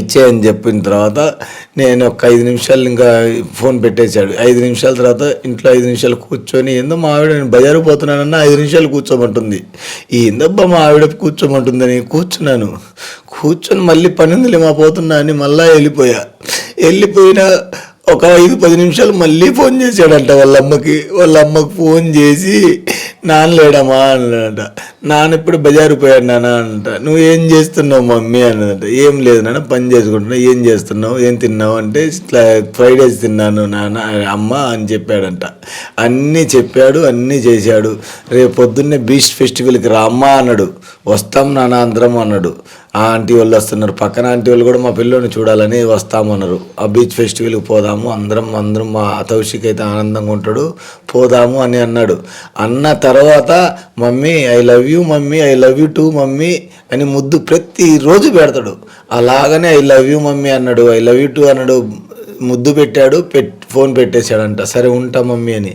ఇచ్చేయని చెప్పిన తర్వాత నేను ఒక 5 నిమిషాలు ఇంకా ఫోన్ పెట్టేశాడు. 5 నిమిషాల తర్వాత ఇంట్లో 5 నిమిషాలు కూర్చొని ఏందో మా ఆవిడ నేను బజారు పోతున్నానన్నా 5 నిమిషాలు కూర్చోమంటుంది. ఏందబ్బా మా ఆవిడ కూర్చోమంటుందని కూర్చున్నాను. కూర్చొని మళ్ళీ పని ఉందిలే మా పోతున్నా అని మళ్ళీ వెళ్ళిపోయిన ఒక 5-10 నిమిషాలు మళ్ళీ ఫోన్ చేశాడంట వాళ్ళ అమ్మకి ఫోన్ చేసి నాన్న లేడమ్మా అన్నాడంట. నాన్న ఇప్పుడు బజారు పోయాడు నాన్న అంట. నువ్వు ఏం చేస్తున్నావు మమ్మీ అన్నదంట. ఏం లేదు నాన్న పని చేసుకుంటున్నా. ఏం చేస్తున్నావు, ఏం తిన్నావు అంటే ఇట్లా ఫ్రైడ్ రైస్ తిన్నాను నాన్న అమ్మ అని చెప్పాడంట. అన్నీ చెప్పాడు, అన్నీ చేశాడు. రేపు పొద్దున్నే బీచ్ ఫెస్టివల్కి రా అమ్మ అన్నాడు. వస్తాం నాన్న అందరం అన్నాడు. ఆ ఆంటీ వాళ్ళు వస్తున్నారు, పక్కన ఆంటీ వాళ్ళు కూడా మా పిల్లోని చూడాలని వస్తామన్నారు. ఆ బీచ్ ఫెస్టివల్కి పోదాము అందరం మా తౌషిక్ అయితే ఆనందంగా ఉంటాడు, పోదాము అని అన్నాడు. అన్న తర్వాత mummy I love you mummy, I love you two mummy అని ముద్దు ప్రతిరోజు పెడతాడు. అలాగనే ఐ లవ్ యూ మమ్మీ అన్నాడు, ఐ లవ్ యూ టూ అన్నాడు, ముద్దు పెట్టాడు, ఫోన్ పెట్టేశాడంట. సరే ఉంటా మమ్మీ అని.